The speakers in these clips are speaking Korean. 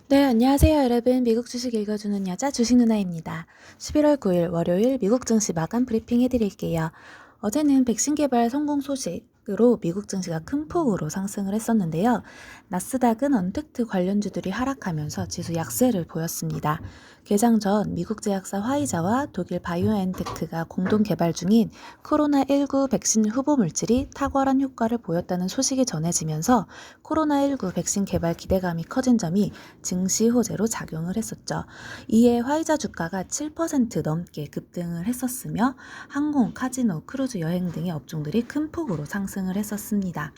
네, 안녕하세요, 여러분. 미국 주식 읽어주는 여자 주식 누나입니다. 11월 9일 월요일 미국 증시 마감 브리핑 해드릴게요. 어제는 백신 개발 성공 소식으로 미국 증시가 큰 폭으로 상승을 했었는데요. 나스닥은 언택트 관련주들이 하락하면서 지수 약세를 보였습니다. 개장 전 미국 제약사 화이자와 독일 바이오엔테크가 공동 개발 중인 코로나19 백신 후보 물질이 탁월한 효과를 보였다는 소식이 전해지면서 코로나19 백신 개발 기대감이 커진 점이 증시 호재로 작용을 했었죠. 이에 화이자 주가가 7% 넘게 급등을 했었으며 항공, 카지노, 크루즈 여행 등의 업종들이 큰 폭으로 상승을 했었습니다.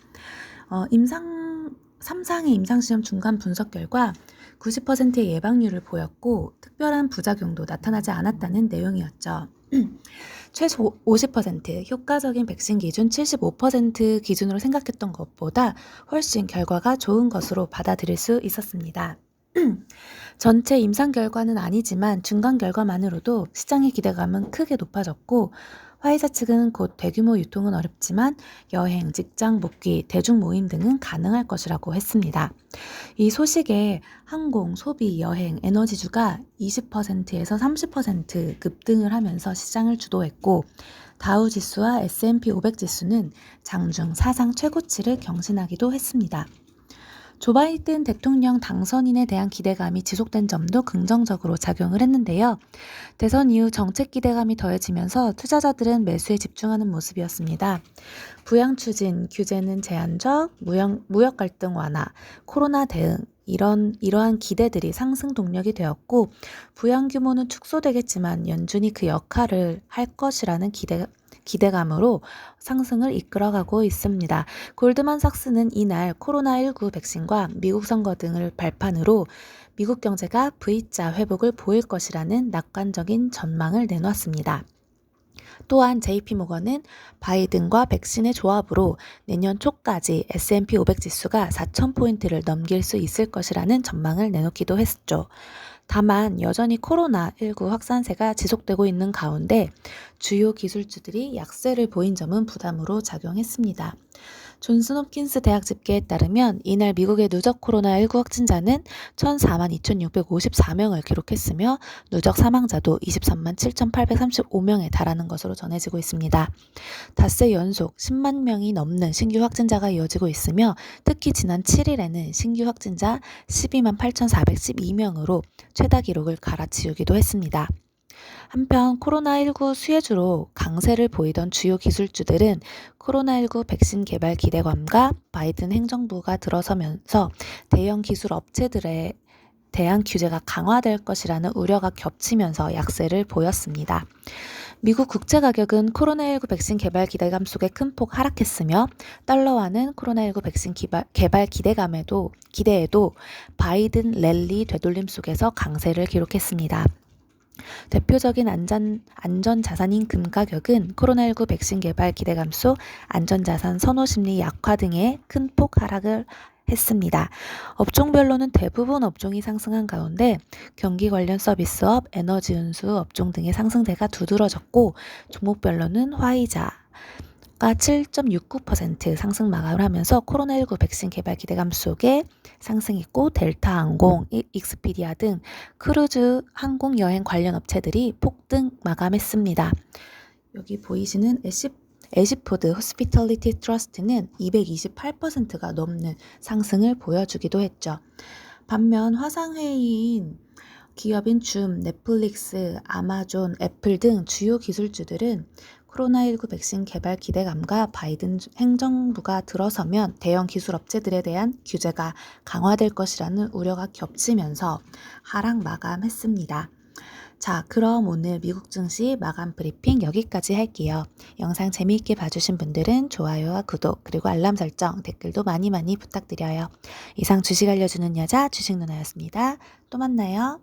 3상의 임상시험 중간 분석 결과 90%의 예방률을 보였고 특별한 부작용도 나타나지 않았다는 내용이었죠. 최소 50%, 효과적인 백신 기준 75% 기준으로 생각했던 것보다 훨씬 결과가 좋은 것으로 받아들일 수 있었습니다. 전체 임상 결과는 아니지만 중간 결과만으로도 시장의 기대감은 크게 높아졌고 화이자 측은 곧 대규모 유통은 어렵지만 여행, 직장 복귀, 대중 모임 등은 가능할 것이라고 했습니다. 이 소식에 항공, 소비, 여행, 에너지주가 20%에서 30% 급등을 하면서 시장을 주도했고 다우 지수와 S&P 500 지수는 장중 사상 최고치를 경신하기도 했습니다. 조 바이든 대통령 당선인에 대한 기대감이 지속된 점도 긍정적으로 작용을 했는데요. 대선 이후 정책 기대감이 더해지면서 투자자들은 매수에 집중하는 모습이었습니다. 부양 추진, 규제는 제한적, 무역 갈등 완화, 코로나 대응, 이러한 기대들이 상승 동력이 되었고 부양 규모는 축소되겠지만 연준이 그 역할을 할 것이라는 기대감으로 상승을 이끌어가고 있습니다. 골드만삭스는 이날 코로나19 백신과 미국 선거 등을 발판으로 미국 경제가 V자 회복을 보일 것이라는 낙관적인 전망을 내놨습니다. 또한 JP모건은 바이든과 백신의 조합으로 내년 초까지 S&P 500 지수가 4,000포인트를 넘길 수 있을 것이라는 전망을 내놓기도 했죠. 다만 여전히 코로나19 확산세가 지속되고 있는 가운데 주요 기술주들이 약세를 보인 점은 부담으로 작용했습니다. 존스홉킨스 대학 집계에 따르면 이날 미국의 누적 코로나19 확진자는 1042,654명을 기록했으며 누적 사망자도 23만 7,835명에 달하는 것으로 전해지고 있습니다. 닷새 연속 10만 명이 넘는 신규 확진자가 이어지고 있으며 특히 지난 7일에는 신규 확진자 12만 8,412명으로 최다 기록을 갈아치우기도 했습니다. 한편 코로나19 수혜주로 강세를 보이던 주요 기술주들은 코로나19 백신 개발 기대감과 바이든 행정부가 들어서면서 대형 기술 업체들에 대한 규제가 강화될 것이라는 우려가 겹치면서 약세를 보였습니다. 미국 국채 가격은 코로나19 백신 개발 기대감 속에 큰 폭 하락했으며 달러화는 코로나19 백신 개발 기대에도 바이든 랠리 되돌림 속에서 강세를 기록했습니다. 대표적인 안전자산인 금 가격은 코로나19 백신 개발 기대감 속 안전자산 선호 심리 약화 등의 큰 폭 하락을 했습니다. 업종별로는 대부분 업종이 상승한 가운데 경기 관련 서비스업, 에너지 운수 업종 등의 상승세가 두드러졌고 종목별로는 화이자 가 7.69% 상승 마감을 하면서 코로나19 백신 개발 기대감 속에 상승했고 델타항공, 익스피디아 등 크루즈 항공 여행 관련 업체들이 폭등 마감했습니다. 여기 보이시는 에시푸드 호스피털리티 트러스트는 228%가 넘는 상승을 보여주기도 했죠. 반면 화상회의인 기업인 줌, 넷플릭스, 아마존, 애플 등 주요 기술주들은 코로나19 백신 개발 기대감과 바이든 행정부가 들어서면 대형 기술 업체들에 대한 규제가 강화될 것이라는 우려가 겹치면서 하락 마감했습니다. 자, 그럼 오늘 미국 증시 마감 브리핑 여기까지 할게요. 영상 재미있게 봐주신 분들은 좋아요와 구독 그리고 알람 설정, 댓글도 많이 부탁드려요. 이상 주식 알려주는 여자 주식 누나였습니다. 또 만나요.